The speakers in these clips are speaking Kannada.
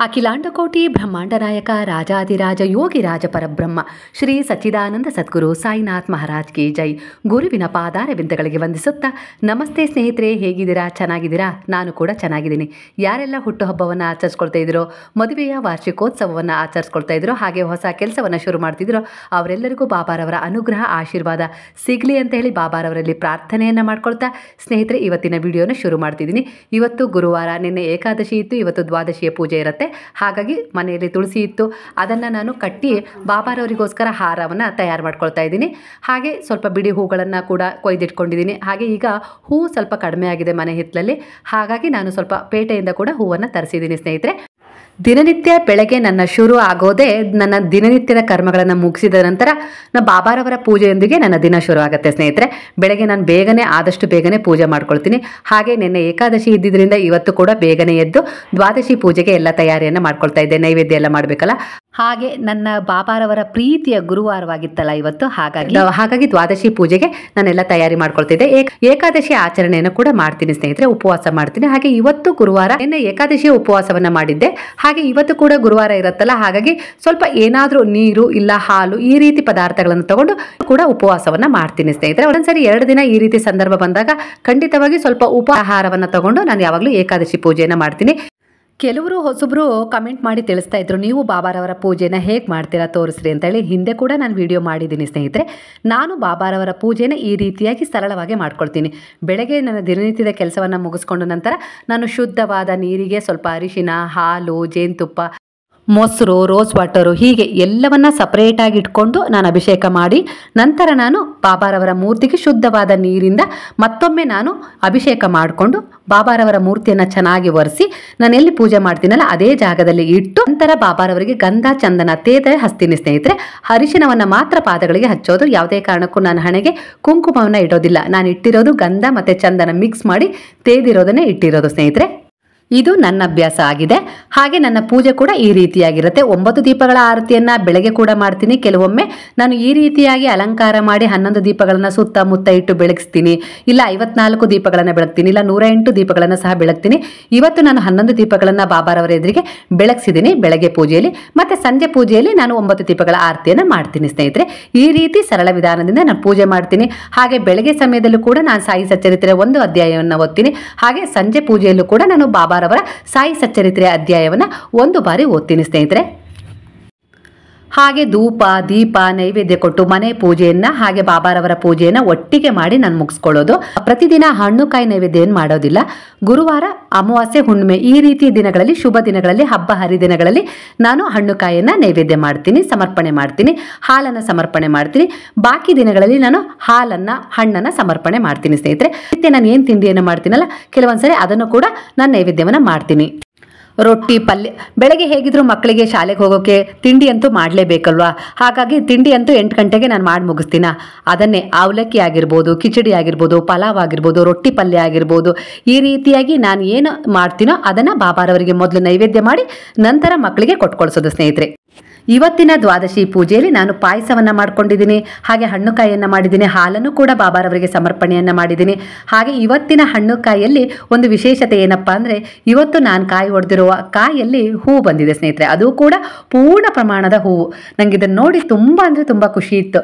ಅಖಿಲಾಂಡಕೋಟಿ ಬ್ರಹ್ಮಾಂಡ ನಾಯಕ ರಾಜಾದಿರಾಜ ಯೋಗಿರಾಜ ಪರಬ್ರಹ್ಮ ಶ್ರೀ ಸಚ್ಚಿದಾನಂದ ಸದ್ಗುರು ಸಾಯಿನಾಥ್ ಮಹಾರಾಜ್ ಕಿ ಜೈ. ಗುರುವಿನ ಪಾದಾರವಿಂದಗಳಿಗೆ ವಂದಿಸುತ್ತಾ ನಮಸ್ತೆ ಸ್ನೇಹಿತರೆ, ಹೇಗಿದ್ದೀರಾ? ಚೆನ್ನಾಗಿದ್ದೀರಾ? ನಾನು ಕೂಡ ಚೆನ್ನಾಗಿದ್ದೀನಿ. ಯಾರೆಲ್ಲ ಹುಟ್ಟುಹಬ್ಬವನ್ನು ಆಚರಿಸ್ಕೊಳ್ತಾ ಇದ್ದೀರೋ, ಮದುವೆಯ ವಾರ್ಷಿಕೋತ್ಸವವನ್ನು ಆಚರಿಸ್ಕೊಳ್ತಾ ಇದ್ದೀರೋ, ಹಾಗೆ ಹೊಸ ಕೆಲಸವನ್ನು ಶುರು ಮಾಡ್ತಿದ್ದೀರೋ ಅವರೆಲ್ಲರಿಗೂ ಬಾಬಾರವರ ಅನುಗ್ರಹ ಆಶೀರ್ವಾದ ಸಿಗಲಿ ಅಂತ ಹೇಳಿ ಬಾಬಾರವರಲ್ಲಿ ಪ್ರಾರ್ಥನೆಯನ್ನು ಮಾಡ್ಕೊಳ್ತಾ ಸ್ನೇಹಿತರೆ ಇವತ್ತಿನ ವಿಡಿಯೋನ ಶುರು ಮಾಡ್ತಿದ್ದೀನಿ. ಇವತ್ತು ಗುರುವಾರ, ನಿನ್ನೆ ಏಕಾದಶಿ ಇತ್ತು, ಇವತ್ತು ದ್ವಾದಶಿಯ ಪೂಜೆ ಇರುತ್ತೆ. ಹಾಗಾಗಿ ಮನೆಯಲ್ಲಿ ತುಳಸಿ ಇತ್ತು, ಅದನ್ನು ನಾನು ಕಟ್ಟಿ ಬಾಬಾರವರಿಗೋಸ್ಕರ ಹಾರವನ್ನು ತಯಾರು ಮಾಡ್ಕೊಳ್ತಾ ಇದ್ದೀನಿ. ಹಾಗೆ ಸ್ವಲ್ಪ ಬಿಡಿ ಹೂಗಳನ್ನು ಕೂಡ ಕೊಯ್ದಿಟ್ಕೊಂಡಿದ್ದೀನಿ. ಹಾಗೆ ಈಗ ಹೂ ಸ್ವಲ್ಪ ಕಡಿಮೆ ಆಗಿದೆ ಮನೆ ಹಿತ್ತಲಲ್ಲಿ, ಹಾಗಾಗಿ ನಾನು ಸ್ವಲ್ಪ ಪೇಟೆಯಿಂದ ಕೂಡ ಹೂವನ್ನು ತರಿಸಿದ್ದೀನಿ ಸ್ನೇಹಿತರೆ. ದಿನನಿತ್ಯ ಬೆಳಗ್ಗೆ ನನ್ನ ಶುರು ಆಗೋದೇ ನನ್ನ ದಿನನಿತ್ಯದ ಕರ್ಮಗಳನ್ನು ಮುಗಿಸಿದ ನಂತರ ಬಾಬಾರವರ ಪೂಜೆಯೊಂದಿಗೆ ನನ್ನ ದಿನ ಶುರು ಆಗುತ್ತೆ ಸ್ನೇಹಿತರೆ. ಬೆಳಗ್ಗೆ ನಾನು ಆದಷ್ಟು ಬೇಗನೆ ಪೂಜೆ ಮಾಡ್ಕೊಳ್ತೀನಿ. ಹಾಗೆ ನಿನ್ನೆ ಏಕಾದಶಿ ಇದ್ದಿದ್ದರಿಂದ ಇವತ್ತು ಕೂಡ ಬೇಗನೆ ಎದ್ದು ದ್ವಾದಶಿ ಪೂಜೆಗೆ ಎಲ್ಲ ತಯಾರಿಯನ್ನು ಮಾಡ್ಕೊಳ್ತಾ ಇದ್ದೆ. ನೈವೇದ್ಯ ಎಲ್ಲ ಮಾಡಬೇಕಲ್ಲ, ಹಾಗೆ ನನ್ನ ಬಾಬಾರವರ ಪ್ರೀತಿಯ ಗುರುವಾರವಾಗಿತ್ತಲ್ಲ ಇವತ್ತು, ಹಾಗಾಗಿ ದ್ವಾದಶಿ ಪೂಜೆಗೆ ನಾನೆಲ್ಲ ತಯಾರಿ ಮಾಡ್ಕೊಳ್ತಿದ್ದೆ. ಏಕಾದಶಿ ಆಚರಣೆಯನ್ನು ಕೂಡ ಮಾಡ್ತೀನಿ ಸ್ನೇಹಿತರೆ, ಉಪವಾಸ ಮಾಡ್ತೀನಿ. ಹಾಗೆ ಇವತ್ತು ಗುರುವಾರ, ನಿನ್ನೆ ಏಕಾದಶಿ ಉಪವಾಸವನ್ನ ಮಾಡಿದ್ದೆ. ಹಾಗೆ ಇವತ್ತು ಕೂಡ ಗುರುವಾರ ಇರುತ್ತಲ್ಲ, ಹಾಗಾಗಿ ಸ್ವಲ್ಪ ಏನಾದರೂ ನೀರು ಇಲ್ಲ ಹಾಲು ಈ ರೀತಿ ಪದಾರ್ಥಗಳನ್ನು ತಗೊಂಡು ಕೂಡ ಉಪವಾಸವನ್ನ ಮಾಡ್ತೀನಿ ಸ್ನೇಹಿತರೆ. ಒಂದೊಂದ್ಸರಿ 2 ದಿನ ಈ ರೀತಿ ಸಂದರ್ಭ ಬಂದಾಗ ಖಂಡಿತವಾಗಿ ಸ್ವಲ್ಪ ಉಪಹಾರವನ್ನು ತಗೊಂಡು ನಾನು ಯಾವಾಗಲೂ ಏಕಾದಶಿ ಪೂಜೆಯನ್ನು ಮಾಡ್ತೀನಿ. ಕೆಲವರು ಹೊಸಬ್ರು ಕಮೆಂಟ್ ಮಾಡಿ ತಿಳಿಸ್ತಾ ಇದ್ರು, ನೀವು ಬಾಬಾರವರ ಪೂಜೆನ ಹೇಗೆ ಮಾಡ್ತೀರಾ ತೋರಿಸ್ರಿ ಅಂತೇಳಿ. ಹಿಂದೆ ಕೂಡ ನಾನು ವಿಡಿಯೋ ಮಾಡಿದ್ದೀನಿ ಸ್ನೇಹಿತರೆ. ನಾನು ಬಾಬಾರವರ ಪೂಜೆನ ಈ ರೀತಿಯಾಗಿ ಸರಳವಾಗಿ ಮಾಡ್ಕೊಳ್ತೀನಿ. ಬೆಳಗ್ಗೆ ನನ್ನ ದಿನನಿತ್ಯದ ಕೆಲಸವನ್ನು ಮುಗಿಸ್ಕೊಂಡು ನಂತರ ನಾನು ಶುದ್ಧವಾದ ನೀರಿಗೆ ಸ್ವಲ್ಪ ಅರಿಶಿನ, ಹಾಲು, ಜೇನುತುಪ್ಪ, ಮೊಸರು, ರೋಸ್ ವಾಟರು ಹೀಗೆ ಎಲ್ಲವನ್ನ ಸಪರೇಟಾಗಿ ಇಟ್ಕೊಂಡು ನಾನು ಅಭಿಷೇಕ ಮಾಡಿ ನಂತರ ನಾನು ಬಾಬಾರವರ ಮೂರ್ತಿಗೆ ಶುದ್ಧವಾದ ನೀರಿಂದ ಮತ್ತೊಮ್ಮೆ ನಾನು ಅಭಿಷೇಕ ಮಾಡಿಕೊಂಡು ಬಾಬಾರವರ ಮೂರ್ತಿಯನ್ನು ಚೆನ್ನಾಗಿ ಒರೆಸಿ ನಾನು ಎಲ್ಲಿ ಪೂಜೆ ಮಾಡ್ತೀನಲ್ಲ ಅದೇ ಜಾಗದಲ್ಲಿ ಇಟ್ಟು ನಂತರ ಬಾಬಾರವರಿಗೆ ಗಂಧ ಚಂದನ ತೇದರೆ ಹಚ್ತೀನಿ ಸ್ನೇಹಿತರೆ. ಅರಿಶಿನವನ್ನು ಮಾತ್ರ ಪಾದಗಳಿಗೆ ಹಚ್ಚೋದು, ಯಾವುದೇ ಕಾರಣಕ್ಕೂ ನಾನು ಹಣೆಗೆ ಕುಂಕುಮವನ್ನು ಇಡೋದಿಲ್ಲ. ನಾನು ಇಟ್ಟಿರೋದು ಗಂಧ ಮತ್ತು ಚಂದನ ಮಿಕ್ಸ್ ಮಾಡಿ ತೇದಿರೋದನ್ನೇ ಇಟ್ಟಿರೋದು ಸ್ನೇಹಿತರೆ. ಇದು ನನ್ನ ಅಭ್ಯಾಸ ಆಗಿದೆ. ಹಾಗೆ ನನ್ನ ಪೂಜೆ ಕೂಡ ಈ ರೀತಿಯಾಗಿರುತ್ತೆ. 9 ದೀಪಗಳ ಆರತಿಯನ್ನು ಬೆಳಗ್ಗೆ ಕೂಡ ಮಾಡ್ತೀನಿ. ಕೆಲವೊಮ್ಮೆ ನಾನು ಈ ರೀತಿಯಾಗಿ ಅಲಂಕಾರ ಮಾಡಿ 11 ದೀಪಗಳನ್ನು ಸುತ್ತಮುತ್ತ ಇಟ್ಟು ಬೆಳಗಿಸ್ತೀನಿ. ಇಲ್ಲ 54 ದೀಪಗಳನ್ನು ಬೆಳಗ್ತೀನಿ, ಇಲ್ಲ 108 ದೀಪಗಳನ್ನು ಸಹ ಬೆಳಗ್ತೀನಿ. ಇವತ್ತು ನಾನು 11 ದೀಪಗಳನ್ನು ಬಾಬಾರವರ ಎದುರಿಗೆ ಬೆಳಗಿಸಿದ್ದೀನಿ ಬೆಳಗ್ಗೆ ಪೂಜೆಯಲ್ಲಿ. ಮತ್ತು ಸಂಜೆ ಪೂಜೆಯಲ್ಲಿ ನಾನು 9 ದೀಪಗಳ ಆರತಿಯನ್ನು ಮಾಡ್ತೀನಿ ಸ್ನೇಹಿತರೆ. ಈ ರೀತಿ ಸರಳ ವಿಧಾನದಿಂದ ನಾನು ಪೂಜೆ ಮಾಡ್ತೀನಿ. ಹಾಗೆ ಬೆಳಗ್ಗೆ ಸಮಯದಲ್ಲೂ ಕೂಡ ನಾನು ಸಾಯಿ ಸಚ್ಚರಿತ್ರೆ 1 ಅಧ್ಯಾಯವನ್ನು ಓದ್ತೀನಿ. ಹಾಗೆ ಸಂಜೆ ಪೂಜೆಯಲ್ಲೂ ಕೂಡ ನಾನು ಬಾಬಾರವರ ಸಾಯಿ ಸಚ್ಚರಿತ್ರೆಯ ಅಧ್ಯಾಯವನ್ನು 1 ಬಾರಿ ಓದ್ತೀನಿ ಸ್ನೇಹಿತರೆ. ಹಾಗೆ ಧೂಪ ದೀಪ ನೈವೇದ್ಯ ಕೊಟ್ಟು ಮನೆ ಪೂಜೆಯನ್ನ ಹಾಗೆ ಬಾಬಾರವರ ಪೂಜೆಯನ್ನ ಒಟ್ಟಿಗೆ ಮಾಡಿ ನಾನು ಮುಗಿಸ್ಕೊಳ್ಳೋದು. ಪ್ರತಿದಿನ ಹಣ್ಣು ಕಾಯಿ ನೈವೇದ್ಯವನ್ನು ಮಾಡೋದಿಲ್ಲ. ಗುರುವಾರ, ಅಮಾವಾಸ್ಯೆ, ಹುಣ್ಣಿಮೆ ಈ ರೀತಿಯ ದಿನಗಳಲ್ಲಿ, ಶುಭ ದಿನಗಳಲ್ಲಿ, ಹಬ್ಬ ಹರಿದಿನಗಳಲ್ಲಿ ನಾನು ಹಣ್ಣು ಕಾಯಿಯನ್ನ ನೈವೇದ್ಯ ಮಾಡ್ತೀನಿ, ಸಮರ್ಪಣೆ ಮಾಡ್ತೀನಿ, ಹಾಲನ್ನು ಸಮರ್ಪಣೆ ಮಾಡ್ತೀನಿ. ಬಾಕಿ ದಿನಗಳಲ್ಲಿ ನಾನು ಹಣ್ಣನ್ನು ಸಮರ್ಪಣೆ ಮಾಡ್ತೀನಿ ಸ್ನೇಹಿತರೆ. ಮತ್ತೆ ನಾನು ಏನು ತಿಂಡಿಯನ್ನು ಮಾಡ್ತೀನಲ್ಲ ಕೆಲವೊಂದ್ಸರಿ ಅದನ್ನು ಕೂಡ ನಾನು ನೈವೇದ್ಯವನ್ನು ಮಾಡ್ತೀನಿ. ರೊಟ್ಟಿ, ಪಲ್ಯ, ಬೆಳಗ್ಗೆ ಹೇಗಿದ್ರು ಮಕ್ಕಳಿಗೆ ಶಾಲೆಗೆ ಹೋಗೋಕೆ ತಿಂಡಿ ಅಂತೂ ಮಾಡಲೇಬೇಕಲ್ವಾ. ಹಾಗಾಗಿ ತಿಂಡಿ ಅಂತೂ 8 ಗಂಟೆಗೆ ನಾನು ಮಾಡಿ ಮುಗಿಸ್ತೀನ. ಅದನ್ನೇ ಅವಲಕ್ಕಿ ಆಗಿರ್ಬೋದು, ಕಿಚಡಿ ಆಗಿರ್ಬೋದು, ಪಲಾವ್ ಆಗಿರ್ಬೋದು, ರೊಟ್ಟಿ ಪಲ್ಯ ಆಗಿರ್ಬೋದು, ಈ ರೀತಿಯಾಗಿ ನಾನು ಏನು ಮಾಡ್ತೀನೋ ಅದನ್ನು ಬಾಬಾರವರಿಗೆ ಮೊದಲು ನೈವೇದ್ಯ ಮಾಡಿ ನಂತರ ಮಕ್ಕಳಿಗೆ ಕೊಟ್ಕೊಳ್ಸೋದು ಸ್ನೇಹಿತರೆ. ಇವತ್ತಿನ ದ್ವಾದಶಿ ಪೂಜೆಯಲ್ಲಿ ನಾನು ಪಾಯಸವನ್ನು ಮಾಡ್ಕೊಂಡಿದ್ದೀನಿ. ಹಾಗೆ ಹಣ್ಣು ಕಾಯಿಯನ್ನು ಮಾಡಿದ್ದೀನಿ. ಹಾಲನ್ನು ಕೂಡ ಬಾಬಾರವರಿಗೆ ಸಮರ್ಪಣೆಯನ್ನು ಮಾಡಿದ್ದೀನಿ. ಹಾಗೆ ಇವತ್ತಿನ ಹಣ್ಣು ಕಾಯಿಯಲ್ಲಿ ಒಂದು ವಿಶೇಷತೆ ಏನಪ್ಪ ಅಂದರೆ, ಇವತ್ತು ನಾನು ಕಾಯಿ ಹೊಡೆದಿರುವ ಕಾಯಿಯಲ್ಲಿ ಹೂವು ಬಂದಿದೆ ಸ್ನೇಹಿತರೆ. ಅದು ಕೂಡ ಪೂರ್ಣ ಪ್ರಮಾಣದ ಹೂವು. ನನಗೆ ಇದನ್ನು ನೋಡಿ ತುಂಬ ಅಂದರೆ ತುಂಬ ಖುಷಿ ಇತ್ತು.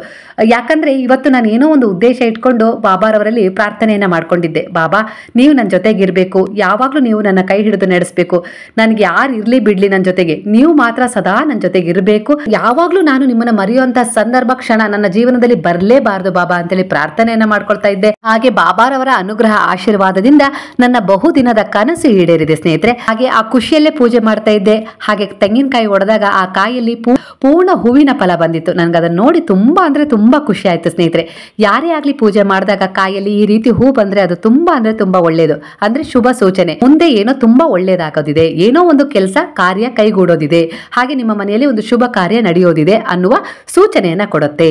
ಯಾಕಂದರೆ ಇವತ್ತು ನಾನು ಏನೋ ಒಂದು ಉದ್ದೇಶ ಇಟ್ಕೊಂಡು ಬಾಬಾರವರಲ್ಲಿ ಪ್ರಾರ್ಥನೆಯನ್ನು ಮಾಡ್ಕೊಂಡಿದ್ದೆ. ಬಾಬಾ, ನೀವು ನನ್ನ ಜೊತೆಗಿರಬೇಕು, ಯಾವಾಗಲೂ ನೀವು ನನ್ನ ಕೈ ಹಿಡಿದು ನಡೆಸಬೇಕು. ನನಗೆ ಯಾರು ಇರಲಿ ಬಿಡಲಿ ನನ್ನ ಜೊತೆಗೆ, ನೀವು ಮಾತ್ರ ಸದಾ ನನ್ನ ಜೊತೆಗೆ ಇರಬೇಕು. ಯಾವಾಗಲೂ ನಾನು ನಿಮ್ಮನ್ನ ಮರೆಯುವಂತ ಸಂದರ್ಭ ಕ್ಷಣ ನನ್ನ ಜೀವನದಲ್ಲಿ ಬರಲೇಬಾರದು ಬಾಬಾ ಅಂತೇಳಿ ಪ್ರಾರ್ಥನೆಯನ್ನ ಮಾಡ್ಕೊಳ್ತಾ ಇದ್ದೆ. ಹಾಗೆ ಬಾಬಾರವರ ಅನುಗ್ರಹ ಆಶೀರ್ವಾದದಿಂದ ನನ್ನ ಬಹುದಿನದ ಕನಸು ಈಡೇರಿದೆ ಸ್ನೇಹಿತರೆ. ಹಾಗೆ ಆ ಖುಷಿಯಲ್ಲೇ ಪೂಜೆ ಮಾಡ್ತಾ ಇದ್ದೆ. ಹಾಗೆ ತೆಂಗಿನಕಾಯಿ ಹೊಡೆದಾಗ ಆ ಕಾಯಲ್ಲಿ ಪೂರ್ಣ ಹೂವಿನ ಫಲ ಬಂದಿತ್ತು. ನನಗೆ ಅದನ್ನು ನೋಡಿ ತುಂಬಾ ಅಂದ್ರೆ ತುಂಬಾ ಖುಷಿ ಆಯ್ತು ಸ್ನೇಹಿತರೆ. ಯಾರೇ ಆಗ್ಲಿ ಪೂಜೆ ಮಾಡಿದಾಗ ಕಾಯಲ್ಲಿ ಈ ರೀತಿ ಹೂ ಬಂದ್ರೆ ಅದು ತುಂಬಾ ಅಂದ್ರೆ ತುಂಬಾ ಒಳ್ಳೇದು, ಅಂದ್ರೆ ಶುಭ ಸೂಚನೆ. ಮುಂದೆ ಏನೋ ತುಂಬಾ ಒಳ್ಳೇದಾಗೋದಿದೆ, ಏನೋ ಒಂದು ಕೆಲಸ ಕಾರ್ಯ ಕೈಗೂಡೋದಿದೆ, ಹಾಗೆ ನಿಮ್ಮ ಮನೆಯಲ್ಲಿ ಒಂದು ಶುಭ ಕಾರ್ಯ ನಡೆಯೋದಿದೆ ಅನ್ನುವ ಸೂಚನೆಯನ್ನ ಕೊಡುತ್ತೆ.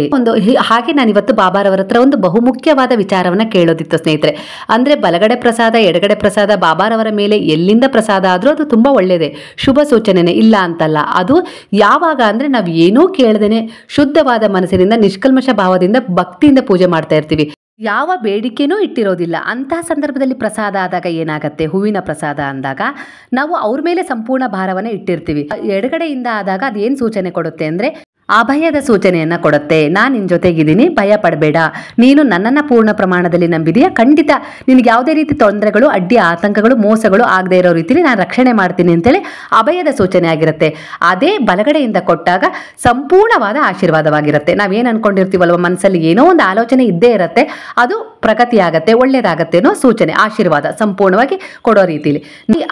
ಹಾಗೆ ನಾನು ಇವತ್ತು ಬಾಬಾರವರ ಹತ್ರ ಒಂದು ಬಹುಮುಖ್ಯವಾದ ವಿಚಾರವನ್ನ ಕೇಳೋದಿತ್ತು ಸ್ನೇಹಿತರೆ. ಅಂದ್ರೆ ಬಲಗಡೆ ಪ್ರಸಾದ, ಎಡಗಡೆ ಪ್ರಸಾದ, ಬಾಬಾರವರ ಮೇಲೆ ಎಲ್ಲಿಂದ ಪ್ರಸಾದ ಆದ್ರೂ ಅದು ತುಂಬಾ ಒಳ್ಳೇದೇ, ಶುಭ ಸೂಚನೆನೇ, ಇಲ್ಲ ಅಂತಲ್ಲ. ಅದು ಯಾವಾಗ ಅಂದ್ರೆ ನಾವು ಏನೂ ಕೇಳದೇನೆ ಶುದ್ಧವಾದ ಮನಸ್ಸಿನಿಂದ ನಿಷ್ಕಲ್ಮಶ ಭಾವದಿಂದ ಭಕ್ತಿಯಿಂದ ಪೂಜೆ ಮಾಡ್ತಾ ಇರ್ತೀವಿ. ಯಾವ ಬೇಡಿಕೆನೂ ಇಟ್ಟಿರೋದಿಲ್ಲ. ಅಂತಹ ಸಂದರ್ಭದಲ್ಲಿ ಪ್ರಸಾದ ಆದಾಗ ಏನಾಗುತ್ತೆ, ಹೂವಿನ ಪ್ರಸಾದ ಅಂದಾಗ ನಾವು ಅವ್ರ ಮೇಲೆ ಸಂಪೂರ್ಣ ಭಾರವನ್ನು ಇಟ್ಟಿರ್ತೀವಿ. ಎಡಗಡೆಯಿಂದ ಆದಾಗ ಅದೇನು ಸೂಚನೆ ಕೊಡುತ್ತೆ ಅಂದರೆ ಅಭಯದ ಸೂಚನೆಯನ್ನು ಕೊಡುತ್ತೆ. ನಾನು ನಿನ್ನ ಜೊತೆಗಿದ್ದೀನಿ, ಭಯ ಪಡಬೇಡ, ನೀನು ನನ್ನನ್ನು ಪೂರ್ಣ ಪ್ರಮಾಣದಲ್ಲಿ ನಂಬಿದೀಯ, ಖಂಡಿತ ನಿನಗೆ ಯಾವುದೇ ರೀತಿ ತೊಂದರೆಗಳು, ಅಡ್ಡಿ, ಆತಂಕಗಳು, ಮೋಸಗಳು ಆಗದೆ ಇರೋ ರೀತಿಯಲ್ಲಿ ನಾನು ರಕ್ಷಣೆ ಮಾಡ್ತೀನಿ ಅಂತೇಳಿ ಅಭಯದ ಸೂಚನೆ ಆಗಿರುತ್ತೆ. ಅದೇ ಬಲಗಡೆಯಿಂದ ಕೊಟ್ಟಾಗ ಸಂಪೂರ್ಣವಾದ ಆಶೀರ್ವಾದವಾಗಿರುತ್ತೆ. ನಾವೇನು ಅನ್ಕೊಂಡಿರ್ತೀವಲ್ವ, ಮನಸ್ಸಲ್ಲಿ ಏನೋ ಒಂದು ಆಲೋಚನೆ ಇದ್ದೇ ಇರುತ್ತೆ, ಅದು ಪ್ರಗತಿಯಾಗತ್ತೆ, ಒಳ್ಳೇದಾಗತ್ತೆ ಅನ್ನೋ ಸೂಚನೆ, ಆಶೀರ್ವಾದ ಸಂಪೂರ್ಣವಾಗಿ ಕೊಡೋ ರೀತಿಲಿ.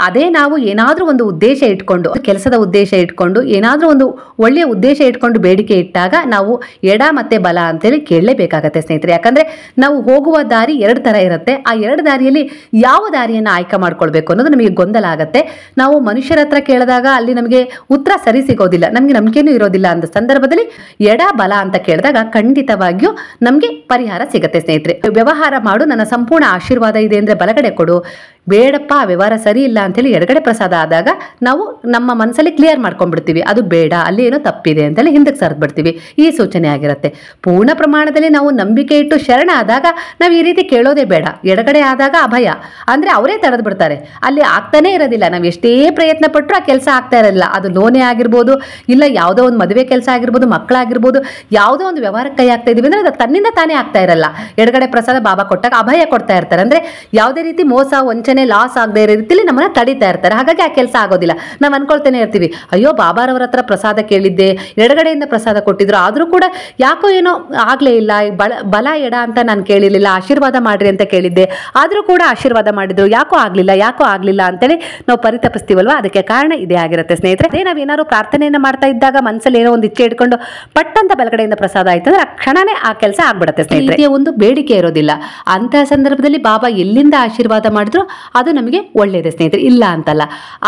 ಅದೇ ನಾವು ಏನಾದರೂ ಒಂದು ಉದ್ದೇಶ ಇಟ್ಕೊಂಡು, ಕೆಲಸದ ಉದ್ದೇಶ ಇಟ್ಕೊಂಡು, ಏನಾದರೂ ಒಂದು ಒಳ್ಳೆಯ ಉದ್ದೇಶ ಇಟ್ಕೊಂಡು ಬೇಡಿಕೆ ಇಟ್ಟಾಗ ನಾವು ಎಡ ಮತ್ತೆ ಬಲ ಅಂತೇಳಿ ಕೇಳಲೇಬೇಕಾಗತ್ತೆ ಸ್ನೇಹಿತರೆ. ಯಾಕಂದ್ರೆ ನಾವು ಹೋಗುವ ದಾರಿ ಎರಡು ತರ ಇರುತ್ತೆ. ಆ ಎರಡು ದಾರಿಯಲ್ಲಿ ಯಾವ ದಾರಿಯನ್ನು ಆಯ್ಕೆ ಮಾಡ್ಕೊಳ್ಬೇಕು ಅನ್ನೋದು ನಮಗೆ ಗೊಂದಲ ಆಗತ್ತೆ. ನಾವು ಮನುಷ್ಯರ ಹತ್ರ ಕೇಳಿದಾಗ ಅಲ್ಲಿ ನಮಗೆ ಉತ್ತರ ಸರಿ ಸಿಗೋದಿಲ್ಲ, ನಮಗೆ ನಂಬಿಕೆನೂ ಇರೋದಿಲ್ಲ. ಅಂತ ಸಂದರ್ಭದಲ್ಲಿ ಎಡ ಬಲ ಅಂತ ಕೇಳಿದಾಗ ಖಂಡಿತವಾಗಿಯೂ ನಮಗೆ ಪರಿಹಾರ ಸಿಗತ್ತೆ ಸ್ನೇಹಿತರೆ. ವ್ಯವಹಾರ ಮಾಡು, ನನ್ನ ಸಂಪೂರ್ಣ ಆಶೀರ್ವಾದ ಇದೆ ಅಂದ್ರೆ ಬಲಗಡೆ ಕೊಡು, ಬೇಡಪ್ಪ ವ್ಯವಹಾರ ಸರಿ ಇಲ್ಲ ಅಂತೇಳಿ ಎಡಗಡೆ ಪ್ರಸಾದ ಆದಾಗ ನಾವು ನಮ್ಮ ಮನಸ್ಸಲ್ಲಿ ಕ್ಲಿಯರ್ ಮಾಡ್ಕೊಂಡ್ಬಿಡ್ತೀವಿ, ಅದು ಬೇಡ, ಅಲ್ಲಿ ಏನೋ ತಪ್ಪಿದೆ ಅಂತೇಳಿ ಹಿಂದಕ್ಕೆ ಸರಿದು ಬಿಡ್ತೀವಿ. ಈ ಸೂಚನೆ ಆಗಿರುತ್ತೆ. ಪೂರ್ಣ ಪ್ರಮಾಣದಲ್ಲಿ ನಾವು ನಂಬಿಕೆ ಇಟ್ಟು ಶರಣ ಆದಾಗ ನಾವು ಈ ರೀತಿ ಕೇಳೋದೇ ಬೇಡ. ಎಡಗಡೆ ಆದಾಗ ಅಭಯ ಅಂದ್ರೆ ಅವರೇ ತಡೆದು ಬಿಡ್ತಾರೆ, ಅಲ್ಲಿ ಆಗ್ತಾನೆ ಇರೋದಿಲ್ಲ. ನಾವು ಎಷ್ಟೇ ಪ್ರಯತ್ನ ಪಟ್ಟರು ಆ ಕೆಲಸ ಆಗ್ತಾ ಇರೋದಿಲ್ಲ. ಅದು ಲೋನೇ ಆಗಿರ್ಬೋದು, ಇಲ್ಲ ಯಾವುದೋ ಒಂದು ಮದುವೆ ಕೆಲಸ ಆಗಿರ್ಬೋದು, ಮಕ್ಕಳಾಗಿರ್ಬೋದು, ಯಾವುದೋ ಒಂದು ವ್ಯವಹಾರಕ್ಕೆ ಕೈ ಆಗ್ತಾ ಇದೀವಿ ಅಂದ್ರೆ ಅದು ತನ್ನಿಂದ ತಾನೇ ಆಗ್ತಾ ಇರಲ್ಲ. ಎಡಗಡೆ ಪ್ರಸಾದ ಬಾಬಾ ಕೊಟ್ಟಾಗ ಅಭಯ ಕೊಡ್ತಾ ಇರ್ತಾರೆ, ಅಂದ್ರೆ ಯಾವುದೇ ರೀತಿ ಮೋಸ, ವಂಚನೆ, ಲಾಸ್ ಆಗದೆ ಇರೋ ರೀತಿಯಲ್ಲಿ ನಮ್ಮನ್ನ ತಡಿತಾ ಇರ್ತಾರೆ. ಹಾಗಾಗಿ ಆ ಕೆಲಸ ಆಗೋದಿಲ್ಲ. ನಾವು ಅನ್ಕೊಳ್ತೇನೆ ಇರ್ತೀವಿ, ಅಯ್ಯೋ ಬಾಬಾರವರ ಹತ್ರ ಪ್ರಸಾದ ಕೇಳಿದ್ದೆ, ಎಡಗಡೆಯಿಂದ ಪ್ರಸಾದ ಕೊಟ್ಟಿದ್ರು, ಆದ್ರೂ ಕೂಡ ಯಾಕೋ ಏನೋ ಆಗ್ಲೇ ಇಲ್ಲ, ಬಲ ಎಡ ಅಂತ ನಾನು ಕೇಳಿರ್ಲಿಲ್ಲ, ಆಶೀರ್ವಾದ ಮಾಡ್ರಿ ಅಂತ ಕೇಳಿದ್ದೆ, ಆದ್ರೂ ಕೂಡ ಆಶೀರ್ವಾದ ಮಾಡಿದ್ರು, ಯಾಕೋ ಆಗ್ಲಿಲ್ಲ ಅಂತೇಳಿ ನಾವು ಪರಿತಪಿಸ್ತೀವಲ್ವಾ. ಅದಕ್ಕೆ ಕಾರಣ ಇದೇ ಆಗಿರುತ್ತೆ ಸ್ನೇಹಿತರೆ. ಅದೇ ನಾವೇನಾದ್ರು ಪ್ರಾರ್ಥನೆಯನ್ನ ಮಾಡ್ತಾ ಇದ್ದಾಗ ಮನಸ್ಸಲ್ಲಿ ಏನೋ ಒಂದು ಇಚ್ಛೆ ಇಟ್ಕೊಂಡು ಪಟ್ಟಂತ ಬಲಗಡೆಯಿಂದ ಪ್ರಸಾದ ಆಯ್ತು ಅಂದ್ರೆ ಆ ಕ್ಷಣನೇ ಆ ಕೆಲಸ ಆಗ್ಬಿಡುತ್ತೆ ಸ್ನೇಹಿತರೆ. ಒಂದು ಬೇಡಿಕೆ ಇರೋದಿಲ್ಲ. ಅಂತಹ ಸಂದರ್ಭದಲ್ಲಿ ಬಾಬಾ ಎಲ್ಲಿಂದ ಆಶೀರ್ವಾದ ಮಾಡಿದ್ರು ಅದು ನಮಗೆ ಒಳ್ಳೆಯದೇ ಸ್ನೇಹಿತರೆ, ಇಲ್ಲ ಅಂತಲ್ಲ.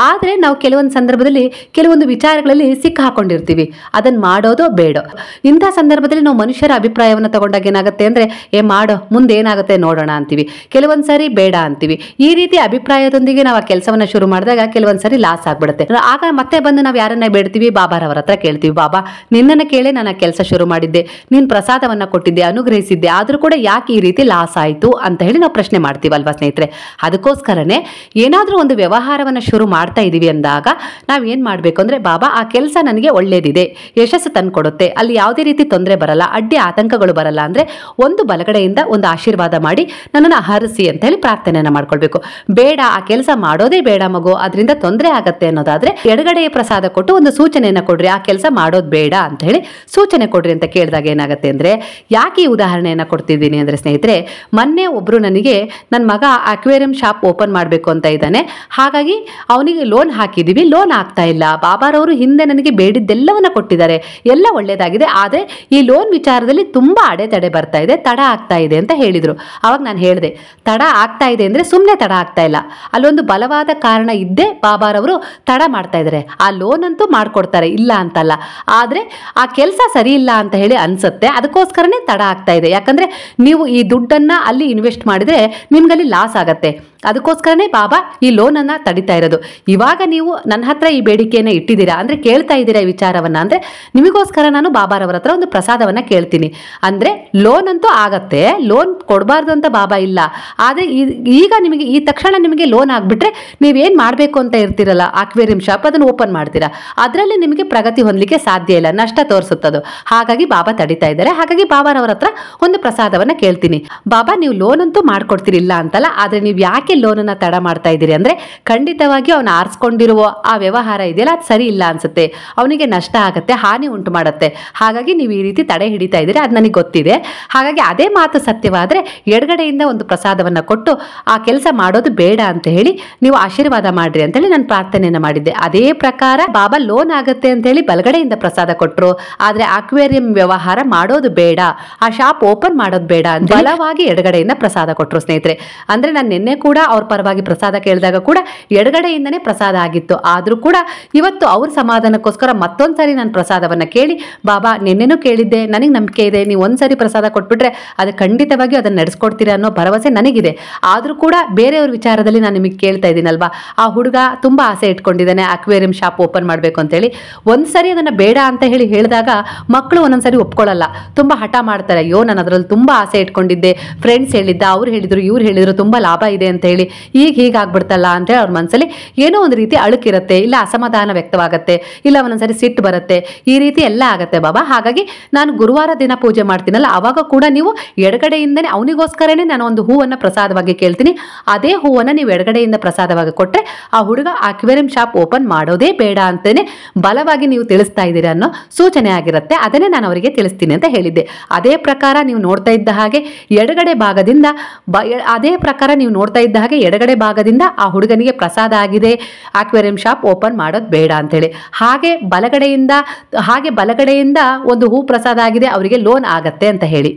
ಆದರೆ ನಾವು ಕೆಲವೊಂದು ಸಂದರ್ಭದಲ್ಲಿ ಕೆಲವೊಂದು ವಿಚಾರಗಳಲ್ಲಿ ಸಿಕ್ಕ ಹಾಕೊಂಡಿರ್ತೀವಿ, ಅದನ್ನು ಮಾಡೋದೋ ಬೇಡೋ. ಇಂತಹ ಸಂದರ್ಭದಲ್ಲಿ ನಾವು ಮನುಷ್ಯರ ಅಭಿಪ್ರಾಯವನ್ನು ತಗೊಂಡಾಗ ಏನಾಗುತ್ತೆ ಅಂದರೆ ಮಾಡೋ, ಮುಂದೆ ಏನಾಗುತ್ತೆ ನೋಡೋಣ ಅಂತೀವಿ, ಕೆಲವೊಂದು ಸಾರಿ ಬೇಡ ಅಂತೀವಿ. ಈ ರೀತಿ ಅಭಿಪ್ರಾಯದೊಂದಿಗೆ ನಾವು ಆ ಕೆಲಸವನ್ನು ಶುರು ಮಾಡಿದಾಗ ಕೆಲವೊಂದು ಸಾರಿ ಲಾಸ್ ಆಗ್ಬಿಡುತ್ತೆ. ಆಗ ಮತ್ತೆ ಬಂದು ನಾವು ಯಾರನ್ನ ಬೇಡ್ತೀವಿ, ಬಾಬಾರವರ ಹತ್ರ ಕೇಳ್ತೀವಿ, ಬಾಬಾ ನಿನ್ನನ್ನು ಕೇಳಿ ನಾನು ಕೆಲಸ ಶುರು ಮಾಡಿದ್ದೆ, ನೀನು ಪ್ರಸಾದವನ್ನು ಕೊಟ್ಟಿದ್ದೆ, ಅನುಗ್ರಹಿಸಿದ್ದೆ, ಆದರೂ ಕೂಡ ಯಾಕೆ ಈ ರೀತಿ ಲಾಸ್ ಆಯಿತು ಅಂತ ಹೇಳಿ ನಾವು ಪ್ರಶ್ನೆ ಮಾಡ್ತೀವಲ್ವಾ ಸ್ನೇಹಿತರೆ. ಅದಕ್ಕೋಸ್ಕರನೇ ಏನಾದರೂ ಒಂದು ವ್ಯವಹಾರವನ್ನು ಶುರು ಮಾಡ್ತಾ ಇದೀವಿ ಅಂದಾಗ ನಾವು ಏನು ಮಾಡಬೇಕು ಅಂದರೆ, ಬಾಬಾ ಆ ಕೆಲಸ ನನಗೆ ಒಳ್ಳೇದಿದೆ, ಯಶಸ್ಸು ತಂದುಕೊಡುತ್ತೆ, ಅಲ್ಲಿ ಯಾವುದೇ ರೀತಿ ತೊಂದರೆ ಬರಲ್ಲ, ಅಡ್ಡಿ ಆತಂಕಗಳು ಬರಲ್ಲ ಅಂದರೆ ಒಂದು ಬಲಗಡೆಯಿಂದ ಒಂದು ಆಶೀರ್ವಾದ ಮಾಡಿ ನನ್ನನ್ನು ಹರಿಸಿ ಅಂತ ಹೇಳಿ ಪ್ರಾರ್ಥನೆಯನ್ನು ಮಾಡ್ಕೊಳ್ಬೇಕು. ಬೇಡ ಆ ಕೆಲಸ ಮಾಡೋದೇ ಬೇಡ ಮಗು, ಅದರಿಂದ ತೊಂದರೆ ಆಗತ್ತೆ ಅನ್ನೋದಾದ್ರೆ ಎಡಗಡೆಯ ಪ್ರಸಾದ ಕೊಟ್ಟು ಒಂದು ಸೂಚನೆಯನ್ನು ಕೊಡ್ರಿ, ಆ ಕೆಲಸ ಮಾಡೋದು ಬೇಡ ಅಂತ ಹೇಳಿ ಸೂಚನೆ ಕೊಡ್ರಿ ಅಂತ ಕೇಳಿದಾಗ ಏನಾಗುತ್ತೆ ಅಂದರೆ, ಯಾಕೆ ಈ ಉದಾಹರಣೆಯನ್ನು ಕೊಡ್ತಿದ್ದೀನಿ ಅಂದರೆ ಸ್ನೇಹಿತರೆ, ಮೊನ್ನೆ ಒಬ್ಬರು ನನಗೆ ನನ್ನ ಮಗ ಅಕ್ವೇರಿಯಂ ಶಾಪ್ ಓಪನ್ ಮಾಡಬೇಕು ಅಂತ ಇದ್ದಾನೆ, ಹಾಗಾಗಿ ಅವನಿಗೆ ಲೋನ್ ಹಾಕಿದ್ದೀವಿ, ಲೋನ್ ಆಗ್ತಾ ಇಲ್ಲ. ಬಾಬಾರವರು ಹಿಂದೆ ನನಗೆ ಬೇಡಿದ್ದೆಲ್ಲವನ್ನ ಕೊಟ್ಟಿದ್ದಾರೆ, ಎಲ್ಲ ಒಳ್ಳೇದಾಗಿದೆ, ಆದರೆ ಈ ಲೋನ್ ವಿಚಾರದಲ್ಲಿ ತುಂಬಾ ಅಡೆತಡೆ ಬರ್ತಾ ಇದೆ, ತಡ ಆಗ್ತಾ ಇದೆ ಅಂತ ಹೇಳಿದರು. ಅವಾಗ ನಾನು ಹೇಳಿದೆ, ತಡ ಆಗ್ತಾ ಇದೆ ಅಂದರೆ ಸುಮ್ಮನೆ ತಡ ಆಗ್ತಾ ಇಲ್ಲ, ಅಲ್ಲೊಂದು ಬಲವಾದ ಕಾರಣ ಇದ್ದೇ ಬಾಬಾರವರು ತಡ ಮಾಡ್ತಾ ಇದ್ದಾರೆ. ಆ ಲೋನ್ ಅಂತೂ ಮಾಡ್ಕೊಡ್ತಾರೆ, ಇಲ್ಲ ಅಂತಲ್ಲ, ಆದರೆ ಆ ಕೆಲಸ ಸರಿ ಇಲ್ಲ ಅಂತ ಹೇಳಿ ಅನ್ಸುತ್ತೆ, ಅದಕ್ಕೋಸ್ಕರನೇ ತಡ ಆಗ್ತಾ ಇದೆ. ಯಾಕಂದ್ರೆ ನೀವು ಈ ದುಡ್ಡನ್ನ ಅಲ್ಲಿ ಇನ್ವೆಸ್ಟ್ ಮಾಡಿದ್ರೆ ನಿಮ್ಗಲ್ಲಿ ಲಾಸ್ ಆಗತ್ತೆ, ಅದಕ್ಕೋಸ್ಕರನೇ ಬಾಬಾ ಈ ಲೋನನ್ನು ತಡಿತಾ ಇರೋದು. ಇವಾಗ ನೀವು ನನ್ನ ಹತ್ರ ಈ ಬೇಡಿಕೆಯನ್ನು ಇಟ್ಟಿದ್ದೀರಾ ಅಂದರೆ ಕೇಳ್ತಾ ಇದ್ದೀರಾ ಈ ವಿಚಾರವನ್ನ ಅಂದರೆ, ನಿಮಗೋಸ್ಕರ ನಾನು ಬಾಬಾರವರ ಹತ್ರ ಒಂದು ಪ್ರಸಾದವನ್ನು ಕೇಳ್ತೀನಿ ಅಂದರೆ ಲೋನ್ ಅಂತೂ ಆಗತ್ತೆ, ಲೋನ್ ಕೊಡಬಾರ್ದು ಅಂತ ಬಾಬಾ ಇಲ್ಲ. ಆದರೆ ಈಗ ನಿಮಗೆ ಈ ತಕ್ಷಣ ನಿಮಗೆ ಲೋನ್ ಆಗಿಬಿಟ್ರೆ ನೀವೇನು ಮಾಡಬೇಕು ಅಂತ ಇರ್ತೀರಲ್ಲ, ಅಕ್ವೇರಿಯಂ ಶಾಪ್ ಅದನ್ನು ಓಪನ್ ಮಾಡ್ತೀರಾ, ಅದರಲ್ಲಿ ನಿಮಗೆ ಪ್ರಗತಿ ಹೊಂದಲಿಕ್ಕೆ ಸಾಧ್ಯ ಇಲ್ಲ, ನಷ್ಟ ತೋರಿಸುತ್ತದು. ಹಾಗಾಗಿ ಬಾಬಾ ತಡಿತಾ ಇದ್ದಾರೆ. ಹಾಗಾಗಿ ಬಾಬಾರವರ ಹತ್ರ ಒಂದು ಪ್ರಸಾದವನ್ನು ಕೇಳ್ತೀನಿ, ಬಾಬಾ ನೀವು ಲೋನ್ ಅಂತೂ ಮಾಡ್ಕೊಡ್ತೀರಿ, ಇಲ್ಲ ಅಂತಲ್ಲ, ಆದರೆ ನೀವು ಯಾಕೆ ಲೋನನ್ನು ತಡ ಮಾಡ್ತಾ ಇದ್ದೀರಿ ಅಂದರೆ ಖಂಡಿತವಾಗಿಯೂ ಅವನು ಆರಿಸ್ಕೊಂಡಿರುವ ಆ ವ್ಯವಹಾರ ಇದೆಯಲ್ಲ ಅದು ಸರಿ ಇಲ್ಲ ಅನ್ಸುತ್ತೆ, ಅವನಿಗೆ ನಷ್ಟ ಆಗುತ್ತೆ, ಹಾನಿ ಉಂಟು ಮಾಡುತ್ತೆ, ಹಾಗಾಗಿ ನೀವು ಈ ರೀತಿ ತಡೆ ಹಿಡಿತಾ ಇದ್ದೀರಿ, ಅದು ನನಗೆ ಗೊತ್ತಿದೆ. ಹಾಗಾಗಿ ಅದೇ ಮಾತು ಸತ್ಯವಾದರೆ ಎಡಗಡೆಯಿಂದ ಒಂದು ಪ್ರಸಾದವನ್ನು ಕೊಟ್ಟು ಆ ಕೆಲಸ ಮಾಡೋದು ಬೇಡ ಅಂತ ಹೇಳಿ ನೀವು ಆಶೀರ್ವಾದ ಮಾಡ್ರಿ ಅಂತೇಳಿ ನಾನು ಪ್ರಾರ್ಥನೆಯನ್ನು ಮಾಡಿದ್ದೆ. ಅದೇ ಪ್ರಕಾರ ಬಾಬಾ ಲೋನ್ ಆಗುತ್ತೆ ಅಂತ ಹೇಳಿ ಬಲಗಡೆಯಿಂದ ಪ್ರಸಾದ ಕೊಟ್ಟರು, ಆದರೆ ಅಕ್ವೇರಿಯಂ ವ್ಯವಹಾರ ಮಾಡೋದು ಬೇಡ, ಆ ಶಾಪ್ ಓಪನ್ ಮಾಡೋದು ಬೇಡ ಅಂತ ಬಲವಾಗಿ ಎಡಗಡೆಯಿಂದ ಪ್ರಸಾದ ಕೊಟ್ಟರು ಸ್ನೇಹಿತರೆ. ಅಂದರೆ ನಾನು ನಿನ್ನೆ ಕೂಡ ಅವ್ರ ಪರವಾಗಿ ಪ್ರಸಾದ ಕೇಳಿದಾಗ ಕೂಡ ಎಡಗಡೆಯಿಂದನೇ ಪ್ರಸಾದ ಆಗಿತ್ತು. ಆದರೂ ಕೂಡ ಇವತ್ತು ಅವ್ರ ಸಮಾಧಾನಕ್ಕೋಸ್ಕರ ಮತ್ತೊಂದ್ಸರಿ ನಾನು ಪ್ರಸಾದವನ್ನು ಕೇಳಿ, ಬಾಬಾ ನಿನ್ನೆನೂ ಕೇಳಿದ್ದೆ, ನನಗೆ ನಂಬಿಕೆ ಇದೆ, ನೀವು ಒಂದ್ಸರಿ ಪ್ರಸಾದ ಕೊಟ್ಬಿಟ್ರೆ ಅದು ಖಂಡಿತವಾಗಿಯೂ ಅದನ್ನು ನಡೆಸ್ಕೊಡ್ತೀರಾ ಅನ್ನೋ ಭರವಸೆ ನನಗಿದೆ. ಆದರೂ ಕೂಡ ಬೇರೆಯವ್ರ ವಿಚಾರದಲ್ಲಿ ನಾನು ನಿಮಗೆ ಕೇಳ್ತಾ ಇದ್ದೀನಲ್ವಾ, ಆ ಹುಡುಗ ತುಂಬ ಆಸೆ ಇಟ್ಕೊಂಡಿದ್ದಾನೆ ಅಕ್ವೇರಿಯಂ ಶಾಪ್ ಓಪನ್ ಮಾಡಬೇಕು ಅಂತೇಳಿ. ಒಂದ್ಸರಿ ಅದನ್ನು ಬೇಡ ಅಂತ ಹೇಳಿದಾಗ ಮಕ್ಕಳು ಒಂದೊಂದ್ಸರಿ ಒಪ್ಕೊಳ್ಳಲ್ಲ, ತುಂಬ ಹಠ ಮಾಡ್ತಾರೆ. ಅಯ್ಯೋ ನಾನು ಅದರಲ್ಲಿ ತುಂಬ ಆಸೆ ಇಟ್ಕೊಂಡಿದ್ದೆ, ಫ್ರೆಂಡ್ಸ್ ಹೇಳಿದ್ದ, ಅವ್ರು ಹೇಳಿದ್ರು ಇವ್ರು ಹೇಳಿದ್ರು ತುಂಬ ಲಾಭ ಇದೆ ಅಂತ ಹೇಳಿ, ಈಗ ಹೀಗಾಗ್ಬಿಡ್ತಲ್ಲ ಅಂತೇಳಿ ಅವ್ರ ಮನಸ್ಸಲ್ಲಿ ಏನೋ ಒಂದು ರೀತಿ ಅಳುಕಿರುತ್ತೆ, ಇಲ್ಲ ಅಸಮಾಧಾನ ವ್ಯಕ್ತವಾಗುತ್ತೆ, ಇಲ್ಲ ಒಂದೊಂದ್ಸರಿ ಸಿಟ್ಟು ಬರುತ್ತೆ, ಈ ರೀತಿ ಎಲ್ಲ ಆಗುತ್ತೆ ಬಾಬಾ. ಹಾಗಾಗಿ ನಾನು ಗುರುವಾರ ದಿನ ಪೂಜೆ ಮಾಡ್ತೀನಲ್ಲ, ಅವಾಗ ಕೂಡ ನೀವು ಎಡಗಡೆಯಿಂದನೇ ಅವನಿಗೋಸ್ಕರನೇ ನಾನು ಒಂದು ಹೂವನ್ನು ಪ್ರಸಾದವಾಗಿ ಕೇಳ್ತೀನಿ. ಅದೇ ಹೂವನ್ನು ನೀವು ಎಡಗಡೆಯಿಂದ ಪ್ರಸಾದವಾಗಿ ಕೊಟ್ಟರೆ ಆ ಹುಡುಗ ಅಕ್ವೇರಿಯಂ ಶಾಪ್ ಓಪನ್ ಮಾಡೋದೇ ಬೇಡ ಅಂತಲೇ ಬಲವಾಗಿ ನೀವು ತಿಳಿಸ್ತಾ ಇದ್ದೀರಾ ಅನ್ನೋ ಸೂಚನೆ ಆಗಿರುತ್ತೆ. ಅದನ್ನೇ ನಾನು ಅವರಿಗೆ ತಿಳಿಸ್ತೀನಿ ಅಂತ ಹೇಳಿದ್ದೆ. ಅದೇ ಪ್ರಕಾರ ನೀವು ನೋಡ್ತಾ ಇದ್ದ ಹಾಗೆ ಎಡಗಡೆ ಎಡಗಡೆ ಭಾಗದಿಂದ ಆ ಹುಡುಗನಿಗೆ ಪ್ರಸಾದ ಆಗಿದೆ, ಅಕ್ವೇರಿಯಂ ಶಾಪ್ ಓಪನ್ ಮಾಡೋದು ಬೇಡ ಅಂತೇಳಿ. ಹಾಗೆ ಬಲಗಡೆಯಿಂದ ಒಂದು ಹೂ ಪ್ರಸಾದ ಆಗಿದೆ, ಅವರಿಗೆ ಲೋನ್ ಆಗತ್ತೆ ಅಂತ ಹೇಳಿ.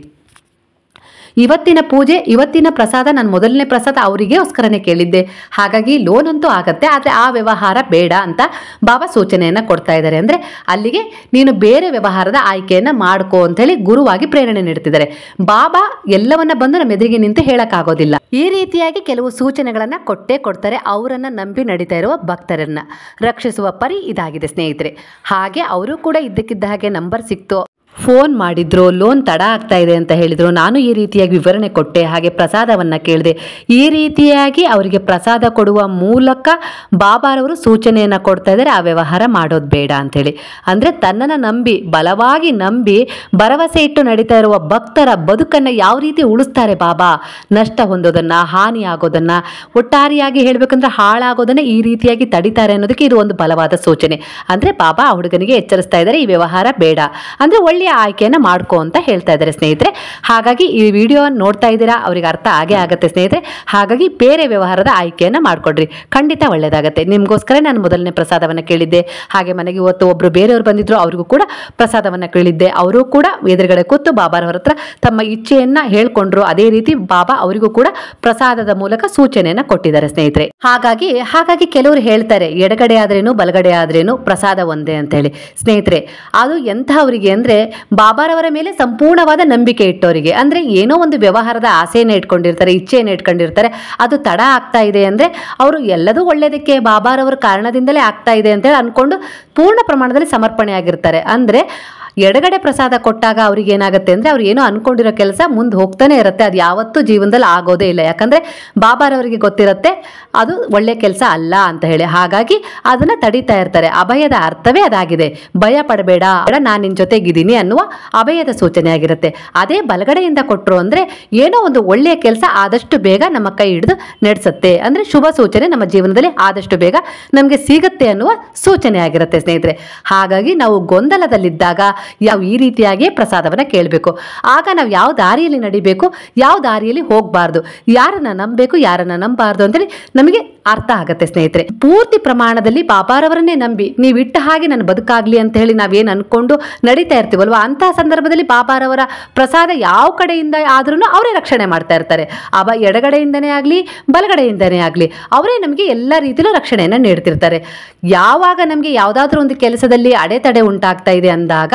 ಇವತ್ತಿನ ಪ್ರಸಾದ ನಾನು ಮೊದಲನೇ ಪ್ರಸಾದ ಅವರಿಗೋಸ್ಕರನೇ ಕೇಳಿದ್ದೆ, ಹಾಗಾಗಿ ಲೋನ್ ಅಂತೂ ಆಗತ್ತೆ, ಆದರೆ ಆ ವ್ಯವಹಾರ ಬೇಡ ಅಂತ ಬಾಬಾ ಸೂಚನೆಯನ್ನು ಕೊಡ್ತಾ ಇದ್ದಾರೆ. ಅಂದರೆ ಅಲ್ಲಿಗೆ ನೀನು ಬೇರೆ ವ್ಯವಹಾರದ ಆಯ್ಕೆಯನ್ನು ಮಾಡ್ಕೋ ಅಂತೇಳಿ ಗುರುವಾಗಿ ಪ್ರೇರಣೆ ನೀಡ್ತಿದ್ದಾರೆ. ಬಾಬಾ ಎಲ್ಲವನ್ನ ಬಂದು ನಮ್ಮ ಎದುರಿಗೆ ನಿಂತು ಹೇಳಕ್ಕಾಗೋದಿಲ್ಲ. ಈ ರೀತಿಯಾಗಿ ಕೆಲವು ಸೂಚನೆಗಳನ್ನು ಕೊಡ್ತಾರೆ. ಅವರನ್ನು ನಂಬಿ ನಡೀತಾ ಇರುವ ಭಕ್ತರನ್ನ ರಕ್ಷಿಸುವ ಪರಿ ಇದಾಗಿದೆ ಸ್ನೇಹಿತರೆ. ಹಾಗೆ ಅವರು ಕೂಡ ಇದ್ದಕ್ಕಿದ್ದ ಹಾಗೆ ನಂಬರ್ ಸಿಕ್ತು, ಫೋನ್ ಮಾಡಿದ್ರು, ಲೋನ್ ತಡ ಆಗ್ತಾ ಇದೆ ಅಂತ ಹೇಳಿದ್ರು. ನಾನು ಈ ರೀತಿಯಾಗಿ ವಿವರಣೆ ಕೊಟ್ಟೆ, ಹಾಗೆ ಪ್ರಸಾದವನ್ನು ಕೇಳಿದೆ. ಈ ರೀತಿಯಾಗಿ ಅವರಿಗೆ ಪ್ರಸಾದ ಕೊಡುವ ಮೂಲಕ ಬಾಬಾರವರು ಸೂಚನೆಯನ್ನು ಕೊಡ್ತಾ ಇದ್ದಾರೆ, ಆ ವ್ಯವಹಾರ ಮಾಡೋದು ಬೇಡ ಅಂಥೇಳಿ. ಅಂದರೆ ತನ್ನನ್ನು ಬಲವಾಗಿ ನಂಬಿ ಭರವಸೆ ಇಟ್ಟು ನಡೀತಾ ಇರುವ ಭಕ್ತರ ಬದುಕನ್ನು ಯಾವ ರೀತಿ ಉಳಿಸ್ತಾರೆ ಬಾಬಾ, ನಷ್ಟ ಹೊಂದೋದನ್ನು, ಹಾನಿ ಆಗೋದನ್ನು, ಒಟ್ಟಾರೆಯಾಗಿ ಹೇಳಬೇಕಂದ್ರೆ ಹಾಳಾಗೋದನ್ನು ಈ ರೀತಿಯಾಗಿ ತಡಿತಾರೆ ಅನ್ನೋದಕ್ಕೆ ಇದು ಒಂದು ಬಲವಾದ ಸೂಚನೆ. ಅಂದರೆ ಬಾಬಾ ಆ ಹುಡುಗನಿಗೆ ಎಚ್ಚರಿಸ್ತಾ ಇದ್ದಾರೆ, ಈ ವ್ಯವಹಾರ ಬೇಡ, ಅಂದರೆ ಒಳ್ಳೆಯ ಆಯ್ಕೆಯನ್ನು ಮಾಡ್ಕೋ ಅಂತ ಹೇಳ್ತಾ ಇದ್ದಾರೆ ಸ್ನೇಹಿತರೆ. ಹಾಗಾಗಿ ಈ ವಿಡಿಯೋ ನೋಡ್ತಾ ಇದ್ದೀರಾ, ಅವ್ರಿಗೆ ಅರ್ಥ ಆಗೇ ಆಗುತ್ತೆ ಸ್ನೇಹಿತರೆ. ಹಾಗಾಗಿ ಬೇರೆ ವ್ಯವಹಾರದ ಆಯ್ಕೆಯನ್ನು ಮಾಡ್ಕೊಡ್ರಿ, ಖಂಡಿತ ಒಳ್ಳೇದಾಗತ್ತೆ. ನಿಮಗೋಸ್ಕರ ನಾನು ಮೊದಲನೇ ಪ್ರಸಾದವನ್ನು ಕೇಳಿದ್ದೆ. ಹಾಗೆ ಮನೆಗೆ ಇವತ್ತು ಒಬ್ಬರು ಬೇರೆಯವರು ಬಂದಿದ್ರು, ಅವ್ರಿಗೂ ಕೂಡ ಪ್ರಸಾದವನ್ನು ಕೇಳಿದ್ದೆ. ಅವರು ಕೂಡ ಎದುರುಗಡೆ ಕೂತು ಬಾಬಾರವರ ಹತ್ರ ತಮ್ಮ ಇಚ್ಛೆಯನ್ನು ಹೇಳ್ಕೊಂಡ್ರು. ಅದೇ ರೀತಿ ಬಾಬಾ ಅವರಿಗೂ ಕೂಡ ಪ್ರಸಾದದ ಮೂಲಕ ಸೂಚನೆಯನ್ನು ಕೊಟ್ಟಿದ್ದಾರೆ ಸ್ನೇಹಿತರೆ. ಹಾಗಾಗಿ ಕೆಲವರು ಹೇಳ್ತಾರೆ ಎಡಗಡೆ ಆದ್ರೇನು ಬಲಗಡೆ ಆದ್ರೇನು ಪ್ರಸಾದ ಒಂದೇ ಅಂತ ಹೇಳಿ. ಸ್ನೇಹಿತರೆ, ಅದು ಎಂಥವರಿಗೆ ಅಂದರೆ ಬಾಬಾರವರ ಮೇಲೆ ಸಂಪೂರ್ಣವಾದ ನಂಬಿಕೆ ಇಟ್ಟವರಿಗೆ. ಅಂದರೆ ಏನೋ ಒಂದು ವ್ಯವಹಾರದ ಆಸೆಯನ್ನು ಇಟ್ಕೊಂಡಿರ್ತಾರೆ, ಇಚ್ಛೆಯನ್ನು ಇಟ್ಕೊಂಡಿರ್ತಾರೆ, ಅದು ತಡ ಆಗ್ತಾ ಇದೆ ಅಂದರೆ ಅವರು ಎಲ್ಲದೂ ಒಳ್ಳೆಯದಕ್ಕೆ ಬಾಬಾರವರ ಕಾರಣದಿಂದಲೇ ಆಗ್ತಾ ಇದೆ ಅಂತೇಳಿ ಅಂದ್ಕೊಂಡು ಪೂರ್ಣ ಪ್ರಮಾಣದಲ್ಲಿ ಸಮರ್ಪಣೆ ಆಗಿರ್ತಾರೆ. ಅಂದರೆ ಎಡಗಡೆ ಪ್ರಸಾದ ಕೊಟ್ಟಾಗ ಅವ್ರಿಗೆ ಏನಾಗುತ್ತೆ ಅಂದರೆ ಅವ್ರು ಏನೋ ಅನ್ಕೊಂಡಿರೋ ಕೆಲಸ ಮುಂದೆ ಹೋಗ್ತಾನೆ ಇರುತ್ತೆ, ಅದು ಯಾವತ್ತೂ ಜೀವನದಲ್ಲಿ ಆಗೋದೇ ಇಲ್ಲ. ಯಾಕಂದರೆ ಬಾಬಾರವರಿಗೆ ಗೊತ್ತಿರುತ್ತೆ ಅದು ಒಳ್ಳೆ ಕೆಲಸ ಅಲ್ಲ ಅಂತ ಹೇಳಿ. ಹಾಗಾಗಿ ಅದನ್ನು ತಡೀತಾ ಇರ್ತಾರೆ. ಅಭಯದ ಅರ್ಥವೇ ಅದಾಗಿದೆ, ಭಯ ಪಡಬೇಡ, ನಾನು ನಿನ್ನ ಜೊತೆಗಿದ್ದೀನಿ ಅನ್ನುವ ಅಭಯದ ಸೂಚನೆ ಆಗಿರುತ್ತೆ. ಅದೇ ಬಲಗಡೆಯಿಂದ ಕೊಟ್ಟರು ಅಂದರೆ ಏನೋ ಒಂದು ಒಳ್ಳೆಯ ಕೆಲಸ ಆದಷ್ಟು ಬೇಗ ನಮ್ಮ ಕೈ ಹಿಡಿದು ನಡೆಸುತ್ತೆ, ಅಂದರೆ ಶುಭ ಸೂಚನೆ ನಮ್ಮ ಜೀವನದಲ್ಲಿ ಆದಷ್ಟು ಬೇಗ ನಮಗೆ ಸಿಗುತ್ತೆ ಅನ್ನುವ ಸೂಚನೆ ಆಗಿರುತ್ತೆ ಸ್ನೇಹಿತರೆ. ಹಾಗಾಗಿ ನಾವು ಗೊಂದಲದಲ್ಲಿದ್ದಾಗ ಈ ರೀತಿಯಾಗಿ ಪ್ರಸಾದವನ್ನು ಕೇಳಬೇಕು. ಆಗ ನಾವು ಯಾವ ದಾರಿಯಲ್ಲಿ ನಡಿಬೇಕು, ಯಾವ ದಾರಿಯಲ್ಲಿ ಹೋಗಬಾರ್ದು, ಯಾರನ್ನ ನಂಬಬೇಕು, ಯಾರನ್ನ ನಂಬಾರ್ದು ಅಂತೇಳಿ ನಮಗೆ ಅರ್ಥ ಆಗುತ್ತೆ ಸ್ನೇಹಿತರೆ. ಪೂರ್ತಿ ಪ್ರಮಾಣದಲ್ಲಿ ಬಾಬಾರವರನ್ನೇ ನಂಬಿ ನೀವು ಇಟ್ಟ ಹಾಗೆ ನನ್ನ ಬದುಕಾಗ್ಲಿ ಅಂತ ಹೇಳಿ ನಾವೇನು ಅನ್ಕೊಂಡು ನಡೀತಾ ಇರ್ತೀವಲ್ವ, ಅಂತಹ ಸಂದರ್ಭದಲ್ಲಿ ಬಾಬಾರವರ ಪ್ರಸಾದ ಯಾವ ಕಡೆಯಿಂದ ಆದ್ರೂ ಅವರೇ ರಕ್ಷಣೆ ಮಾಡ್ತಾ ಇರ್ತಾರೆ. ಎಡಗಡೆಯಿಂದನೇ ಆಗಲಿ ಬಲಗಡೆಯಿಂದನೇ ಆಗಲಿ ಅವರೇ ನಮಗೆ ಎಲ್ಲ ರೀತಿಯಲ್ಲೂ ರಕ್ಷಣೆಯನ್ನು ನೀಡ್ತಿರ್ತಾರೆ. ಯಾವಾಗ ನಮಗೆ ಯಾವುದಾದ್ರೂ ಒಂದು ಕೆಲಸದಲ್ಲಿ ಅಡೆತಡೆ ಉಂಟಾಗ್ತಾ ಇದೆ ಅಂದಾಗ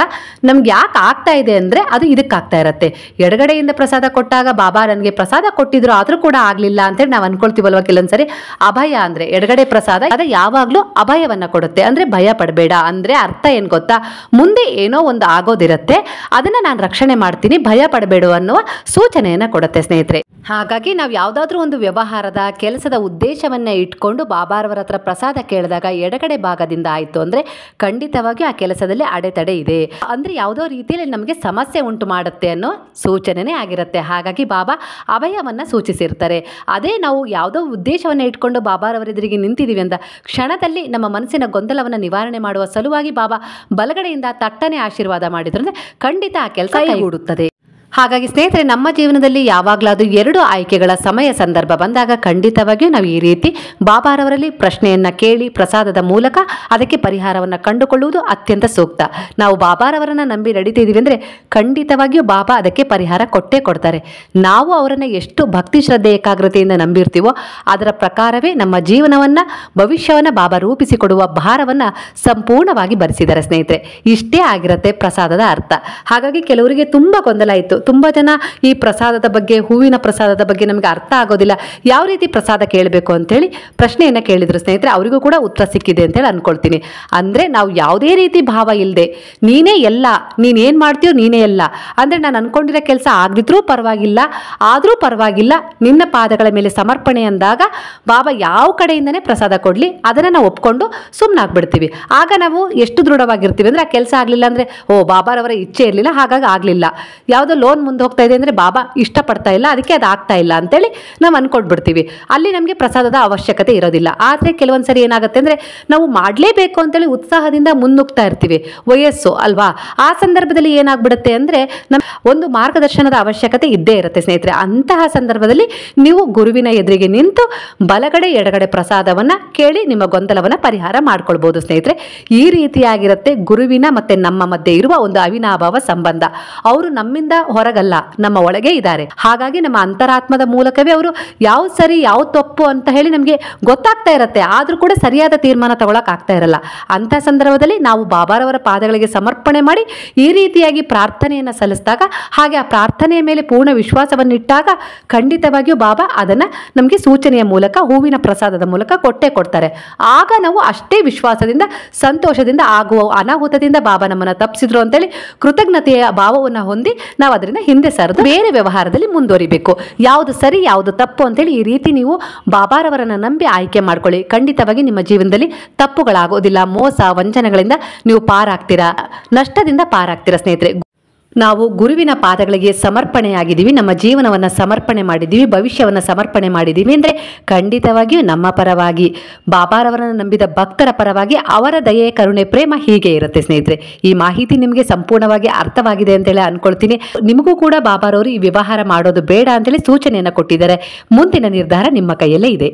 ನಮ್ಗೆ ಯಾಕೆ ಆಗ್ತಾ ಇದೆ ಅಂದರೆ ಅದು ಇದಕ್ಕಾಗ್ತಾ ಇರುತ್ತೆ. ಎಡಗಡೆಯಿಂದ ಪ್ರಸಾದ ಕೊಟ್ಟಾಗ ಬಾಬಾ ನನಗೆ ಪ್ರಸಾದ ಕೊಟ್ಟಿದ್ರು ಆದರೂ ಕೂಡ ಆಗಲಿಲ್ಲ ಅಂತೇಳಿ ನಾವು ಅನ್ಕೊಳ್ತೀವಲ್ವ ಕೆಲವೊಂದ್ಸರಿ. ಅಭಯ ಅಂದರೆ ಎಡಗಡೆ ಪ್ರಸಾದ ಅದು ಯಾವಾಗಲೂ ಅಭಯವನ್ನು ಕೊಡುತ್ತೆ. ಅಂದರೆ ಭಯ ಪಡಬೇಡ ಅಂದರೆ ಅರ್ಥ ಏನು ಗೊತ್ತಾ, ಮುಂದೆ ಏನೋ ಒಂದು ಆಗೋದಿರುತ್ತೆ, ಅದನ್ನು ನಾನು ರಕ್ಷಣೆ ಮಾಡ್ತೀನಿ, ಭಯ ಪಡಬೇಡ ಅನ್ನುವ ಸೂಚನೆಯನ್ನು ಕೊಡುತ್ತೆ ಸ್ನೇಹಿತರೆ. ಹಾಗಾಗಿ ನಾವು ಯಾವುದಾದ್ರೂ ಒಂದು ವ್ಯವಹಾರದ ಕೆಲಸದ ಉದ್ದೇಶವನ್ನೇ ಇಟ್ಕೊಂಡು ಬಾಬಾರವರ ಹತ್ರ ಪ್ರಸಾದ ಕೇಳಿದಾಗ ಎಡಗಡೆ ಭಾಗದಿಂದ ಆಯಿತು ಅಂದರೆ ಖಂಡಿತವಾಗಿಯೂ ಆ ಕೆಲಸದಲ್ಲಿ ಅಡೆತಡೆ ಇದೆ, ಅಂದರೆ ಯಾವುದೋ ರೀತಿಯಲ್ಲಿ ನಮಗೆ ಸಮಸ್ಯೆ ಉಂಟು ಮಾಡುತ್ತೆ ಅನ್ನೋ ಸೂಚನೆನೇ ಆಗಿರುತ್ತೆ. ಹಾಗಾಗಿ ಬಾಬಾ ಅಭಯವನ್ನು ಸೂಚಿಸಿರ್ತಾರೆ. ಅದೇ ನಾವು ಯಾವುದೋ ಉದ್ದೇಶವನ್ನು ಇಟ್ಕೊಂಡು ಬಾಬಾರವರ ಎದುರಿಗೆ ನಿಂತಿದ್ದೀವಿ ಅಂತ ಕ್ಷಣದಲ್ಲಿ ನಮ್ಮ ಮನಸ್ಸಿನ ಗೊಂದಲವನ್ನು ನಿವಾರಣೆ ಮಾಡುವ ಸಲುವಾಗಿ ಬಾಬಾ ಬಲಗಡೆಯಿಂದ ತಟ್ಟನೆ ಆಶೀರ್ವಾದ ಮಾಡಿದ್ರು ಅಂದರೆ ಖಂಡಿತ ಆ ಕೆಲಸ ಕೈಗೂಡುತ್ತದೆ. ಹಾಗಾಗಿ ಸ್ನೇಹಿತರೆ, ನಮ್ಮ ಜೀವನದಲ್ಲಿ ಯಾವಾಗಲಾದರೂ ಎರಡು ಆಯ್ಕೆಗಳ ಸಮಯ ಸಂದರ್ಭ ಬಂದಾಗ ಖಂಡಿತವಾಗಿಯೂ ನಾವು ಈ ರೀತಿ ಬಾಬಾರವರಲ್ಲಿ ಪ್ರಶ್ನೆಯನ್ನು ಕೇಳಿ ಪ್ರಸಾದದ ಮೂಲಕ ಅದಕ್ಕೆ ಪರಿಹಾರವನ್ನು ಕಂಡುಕೊಳ್ಳುವುದು ಅತ್ಯಂತ ಸೂಕ್ತ. ನಾವು ಬಾಬಾರವರನ್ನು ನಂಬಿ ನಡೀತಿದ್ದೀವಿ ಅಂದರೆ ಖಂಡಿತವಾಗಿಯೂ ಬಾಬಾ ಅದಕ್ಕೆ ಪರಿಹಾರ ಕೊಟ್ಟೇ ಕೊಡ್ತಾರೆ. ನಾವು ಅವರನ್ನು ಎಷ್ಟು ಭಕ್ತಿ ಶ್ರದ್ಧೆ ಏಕಾಗ್ರತೆಯಿಂದ ನಂಬಿರ್ತೀವೋ ಅದರ ಪ್ರಕಾರವೇ ನಮ್ಮ ಜೀವನವನ್ನು ಭವಿಷ್ಯವನ್ನು ಬಾಬಾ ರೂಪಿಸಿಕೊಡುವ ಭಾರವನ್ನು ಸಂಪೂರ್ಣವಾಗಿ ಭರಿಸಿದ್ದಾರೆ ಸ್ನೇಹಿತರೆ. ಇಷ್ಟೇ ಆಗಿರುತ್ತೆ ಪ್ರಸಾದದ ಅರ್ಥ. ಹಾಗಾಗಿ ಕೆಲವರಿಗೆ ತುಂಬ ಗೊಂದಲ ಇತ್ತು. ತುಂಬ ಜನ ಈ ಪ್ರಸಾದದ ಬಗ್ಗೆ, ಹೂವಿನ ಪ್ರಸಾದದ ಬಗ್ಗೆ ನಮಗೆ ಅರ್ಥ ಆಗೋದಿಲ್ಲ, ಯಾವ ರೀತಿ ಪ್ರಸಾದ ಕೇಳಬೇಕು ಅಂತೇಳಿ ಪ್ರಶ್ನೆಯನ್ನು ಕೇಳಿದ್ರು ಸ್ನೇಹಿತರೆ. ಅವರಿಗೂ ಕೂಡ ಉತ್ತರ ಸಿಕ್ಕಿದೆ ಅಂತೇಳಿ ಅಂದ್ಕೊಳ್ತೀನಿ. ಅಂದರೆ ನಾವು ಯಾವುದೇ ರೀತಿ ಭಾವ ಇಲ್ಲದೆ ನೀನೇ ಎಲ್ಲ, ನೀನೇನು ಮಾಡ್ತೀಯೋ ನೀನೇ ಎಲ್ಲ, ಅಂದರೆ ನಾನು ಅಂದ್ಕೊಂಡಿರೋ ಕೆಲಸ ಆಗದಿದ್ರೂ ಪರವಾಗಿಲ್ಲ, ಆದರೂ ಪರವಾಗಿಲ್ಲ, ನಿನ್ನ ಪಾದಗಳ ಮೇಲೆ ಸಮರ್ಪಣೆ ಅಂದಾಗ ಬಾಬಾ ಯಾವ ಕಡೆಯಿಂದನೇ ಪ್ರಸಾದ ಕೊಡಲಿ ಅದನ್ನು ನಾವು ಒಪ್ಕೊಂಡು ಸುಮ್ಮನಾಗ್ಬಿಡ್ತೀವಿ. ಆಗ ನಾವು ಎಷ್ಟು ದೃಢವಾಗಿರ್ತೀವಿ ಅಂದರೆ ಆ ಕೆಲಸ ಆಗಲಿಲ್ಲ ಅಂದರೆ ಬಾಬಾರವರ ಇಚ್ಛೆ ಇರಲಿಲ್ಲ ಹಾಗಾಗಿ ಆಗಲಿಲ್ಲ, ಯಾವುದೋ ಲೋನ್ ಮುಂದೆ ಹೋಗ್ತಾ ಇದೆ ಅಂದರೆ ಬಾಬಾ ಇಷ್ಟಪಡ್ತಾ ಇಲ್ಲ ಅದಕ್ಕೆ ಅದು ಆಗ್ತಾ ಇಲ್ಲ ಅಂತೇಳಿ ನಾವು ಅಂದ್ಕೊಟ್ಬಿಡ್ತೀವಿ. ಅಲ್ಲಿ ನಮಗೆ ಪ್ರಸಾದದ ಅವಶ್ಯಕತೆ ಇರೋದಿಲ್ಲ. ಆದರೆ ಕೆಲವೊಂದು ಸರಿ ಏನಾಗುತ್ತೆ ಅಂದರೆ ನಾವು ಮಾಡಲೇಬೇಕು ಅಂತೇಳಿ ಉತ್ಸಾಹದಿಂದ ಮುನ್ನುಗ್ತಾ ಇರ್ತೀವಿ, ವಯಸ್ಸು ಅಲ್ವಾ, ಆ ಸಂದರ್ಭದಲ್ಲಿ ಏನಾಗ್ಬಿಡುತ್ತೆ ಅಂದರೆ ನಮ್ಮ ಒಂದು ಮಾರ್ಗದರ್ಶನದ ಅವಶ್ಯಕತೆ ಇದ್ದೇ ಇರುತ್ತೆ ಸ್ನೇಹಿತರೆ. ಅಂತಹ ಸಂದರ್ಭದಲ್ಲಿ ನೀವು ಗುರುವಿನ ಎದುರಿಗೆ ನಿಂತು ಬಲಗಡೆ ಎಡಗಡೆ ಪ್ರಸಾದವನ್ನು ಕೇಳಿ ನಿಮ್ಮ ಗೊಂದಲವನ್ನು ಪರಿಹಾರ ಮಾಡ್ಕೊಳ್ಬೋದು ಸ್ನೇಹಿತರೆ. ಈ ರೀತಿಯಾಗಿರುತ್ತೆ ಗುರುವಿನ ಮತ್ತು ನಮ್ಮ ಮಧ್ಯೆ ಇರುವ ಒಂದು ಅವಿನಾಭಾವ ಸಂಬಂಧ. ಅವರು ನಮ್ಮಿಂದ ಹೊರಗಲ್ಲ, ನಮ್ಮ ಒಳಗೆ ಇದ್ದಾರೆ. ಹಾಗಾಗಿ ನಮ್ಮ ಅಂತರಾತ್ಮದ ಮೂಲಕವೇ ಅವರು ಯಾವ ಸರಿ ಯಾವ ತಪ್ಪು ಅಂತ ಹೇಳಿ ನಮಗೆ ಗೊತ್ತಾಗ್ತಾ ಇರುತ್ತೆ. ಆದರೂ ಕೂಡ ಸರಿಯಾದ ತೀರ್ಮಾನ ತಗೊಳಕ್ ಆಗ್ತಾ ಇರಲ್ಲ. ಅಂತ ಸಂದರ್ಭದಲ್ಲಿ ನಾವು ಬಾಬಾರವರ ಪಾದಗಳಿಗೆ ಸಮರ್ಪಣೆ ಮಾಡಿ ಈ ರೀತಿಯಾಗಿ ಪ್ರಾರ್ಥನೆಯನ್ನು ಸಲ್ಲಿಸಿದಾಗ, ಹಾಗೆ ಆ ಪ್ರಾರ್ಥನೆಯ ಮೇಲೆ ಪೂರ್ಣ ವಿಶ್ವಾಸವನ್ನಿಟ್ಟಾಗ ಖಂಡಿತವಾಗಿಯೂ ಬಾಬಾ ಅದನ್ನು ನಮಗೆ ಸೂಚನೆಯ ಮೂಲಕ, ಹೂವಿನ ಪ್ರಸಾದದ ಮೂಲಕ ಕೊಟ್ಟೇ ಕೊಡ್ತಾರೆ. ಆಗ ನಾವು ಅಷ್ಟೇ ವಿಶ್ವಾಸದಿಂದ, ಸಂತೋಷದಿಂದ, ಆಗುವ ಅನಾಹುತದಿಂದ ಬಾಬಾ ನಮ್ಮನ್ನು ತಪ್ಪಿಸಿದ್ರು ಅಂತೇಳಿ ಕೃತಜ್ಞತೆಯ ಭಾವವನ್ನು ಹೊಂದಿ ನಾವು ಅದರಿಂದ ಹಿಂದೆ ಸರಿದು ಬೇರೆ ವ್ಯವಹಾರದಲ್ಲಿ ಮುಂದುವರಿಬೇಕು. ಯಾವುದು ಸರಿ ಯಾವುದು ತಪ್ಪು ಅಂತೇಳಿ ಈ ರೀತಿ ನೀವು ಬಾಬಾರವರನ್ನ ನಂಬಿ ಆಯ್ಕೆ ಮಾಡ್ಕೊಳ್ಳಿ. ಖಂಡಿತವಾಗಿ ನಿಮ್ಮ ಜೀವನದಲ್ಲಿ ತಪ್ಪುಗಳಾಗೋದಿಲ್ಲ. ಮೋಸ ವಂಚನೆಗಳಿಂದ ನೀವು ಪಾರಾಗ್ತೀರಾ, ನಷ್ಟದಿಂದ ಪಾರಾಗ್ತೀರಾ ಸ್ನೇಹಿತರೆ. ನಾವು ಗುರುವಿನ ಪಾದಗಳಿಗೆ ಸಮರ್ಪಣೆಯಾಗಿದ್ದೀವಿ, ನಮ್ಮ ಜೀವನವನ್ನು ಸಮರ್ಪಣೆ ಮಾಡಿದ್ದೀವಿ, ಭವಿಷ್ಯವನ್ನು ಸಮರ್ಪಣೆ ಮಾಡಿದ್ದೀವಿ ಅಂದರೆ ಖಂಡಿತವಾಗಿಯೂ ನಮ್ಮ ಪರವಾಗಿ, ಬಾಬಾರವರನ್ನು ನಂಬಿದ ಭಕ್ತರ ಪರವಾಗಿ ಅವರ ದಯೆ, ಕರುಣೆ, ಪ್ರೇಮ ಹೀಗೆ ಇರುತ್ತೆ ಸ್ನೇಹಿತರೆ. ಈ ಮಾಹಿತಿ ನಿಮಗೆ ಸಂಪೂರ್ಣವಾಗಿ ಅರ್ಥವಾಗಿದೆ ಅಂತೇಳಿ ಅನ್ಕೊಳ್ತೀನಿ. ನಿಮಗೂ ಕೂಡ ಬಾಬಾರವರು ಈ ವ್ಯವಹಾರ ಮಾಡೋದು ಬೇಡ ಅಂತೇಳಿ ಸೂಚನೆಯನ್ನು ಕೊಟ್ಟಿದ್ದಾರೆ. ಮುಂದಿನ ನಿರ್ಧಾರ ನಿಮ್ಮ ಕೈಯಲ್ಲೇ ಇದೆ.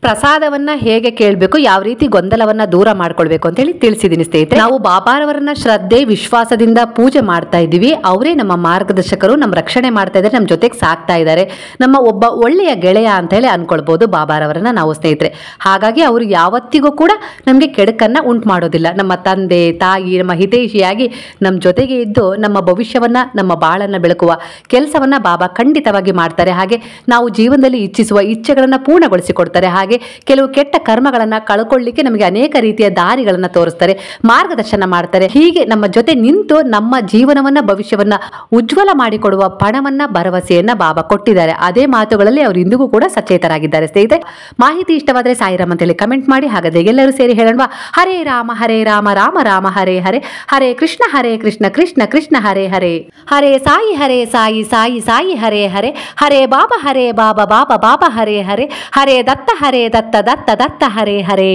ಪ್ರಸಾದವನ್ನ ಹೇಗೆ ಕೇಳಬೇಕು, ಯಾವ ರೀತಿ ಗೊಂದಲವನ್ನ ದೂರ ಮಾಡ್ಕೊಳ್ಬೇಕು ಅಂತ ಹೇಳಿ ತಿಳಿಸಿದ್ದೀನಿ ಸ್ನೇಹಿತರೆ. ನಾವು ಬಾಬಾರವರನ್ನ ಶ್ರದ್ಧೆ ವಿಶ್ವಾಸದಿಂದ ಪೂಜೆ ಮಾಡ್ತಾ ಇದ್ದೀವಿ. ಅವರೇ ನಮ್ಮ ಮಾರ್ಗದರ್ಶಕರು, ನಮ್ಮ ರಕ್ಷಣೆ ಮಾಡ್ತಾ ಇದ್ದಾರೆ, ನಮ್ಮ ಜೊತೆಗೆ ಸಾಕ್ತಾ ಇದ್ದಾರೆ, ನಮ್ಮ ಒಬ್ಬ ಒಳ್ಳೆಯ ಗೆಳೆಯ ಅಂತ ಹೇಳಿ ಅನ್ಕೊಳ್ಬಹುದು ಬಾಬಾರವರನ್ನ ನಾವು ಸ್ನೇಹಿತರೆ. ಹಾಗಾಗಿ ಅವರು ಯಾವತ್ತಿಗೂ ಕೂಡ ನಮಗೆ ಕೆಡುಕನ್ನ ಉಂಟು ಮಾಡೋದಿಲ್ಲ. ನಮ್ಮ ತಂದೆ ತಾಯಿ, ನಮ್ಮ ಹಿತೈಷಿಯಾಗಿ ನಮ್ಮ ಜೊತೆಗೆ ಇದ್ದು ನಮ್ಮ ಭವಿಷ್ಯವನ್ನ, ನಮ್ಮ ಬಾಳನ್ನ ಬೆಳಕುವ ಕೆಲಸವನ್ನ ಬಾಬಾ ಖಂಡಿತವಾಗಿ ಮಾಡ್ತಾರೆ. ಹಾಗೆ ನಾವು ಜೀವನದಲ್ಲಿ ಇಚ್ಛಿಸುವ ಇಚ್ಛೆಗಳನ್ನ ಪೂರ್ಣಗೊಳಿಸಿಕೊಡ್ತಾರೆ. ಹಾಗೆ ಕೆಲವು ಕೆಟ್ಟ ಕರ್ಮಗಳನ್ನ ಕಳ್ಕೊಳ್ಳಿಕ್ಕೆ ನಮಗೆ ಅನೇಕ ರೀತಿಯ ದಾರಿಗಳನ್ನ ತೋರಿಸ್ತಾರೆ, ಮಾರ್ಗದರ್ಶನ ಮಾಡ್ತಾರೆ. ಹೀಗೆ ನಮ್ಮ ಜೊತೆ ನಿಂತು ನಮ್ಮ ಜೀವನವನ್ನ, ಭವಿಷ್ಯವನ್ನ ಉಜ್ವಲ ಮಾಡಿಕೊಡುವ ಪಣವನ್ನ, ಭರವಸೆಯನ್ನ ಬಾಬಾ ಕೊಟ್ಟಿದ್ದಾರೆ. ಅದೇ ಮಾತುಗಳಲ್ಲಿ ಅವರು ಇಂದಿಗೂ ಕೂಡ ಸಚೇತರಾಗಿದ್ದಾರೆ ಸ್ನೇಹಿತರೆ. ಮಾಹಿತಿ ಇಷ್ಟವಾದರೆ ಸಾಯಿರಾಮ್ ಅಂತೇಳಿ ಕಮೆಂಟ್ ಮಾಡಿ. ಹಾಗಾದ್ರೆ ಎಲ್ಲರೂ ಸೇರಿ ಹೇಳೋಣ, ಹರೇ ರಾಮ ರಾಮ ರಾಮ ಹರೇ ಹರೇ, ಹರೇ ಕೃಷ್ಣ ಕೃಷ್ಣ ಕೃಷ್ಣ ಹರೇ ಹರೇ, ಹರೇ ಸಾಯಿ ಸಾಯಿ ಸಾಯಿ ಹರೇ ಹರೇ, ಹರೇ ಬಾಬಾ ಬಾಬಾ ಬಾಬಾ ಹರೇ ಹರೇ, ಹರೇ ದತ್ತ ದತ್ತ ದತ್ತ ಹರೇ ಹರೇ.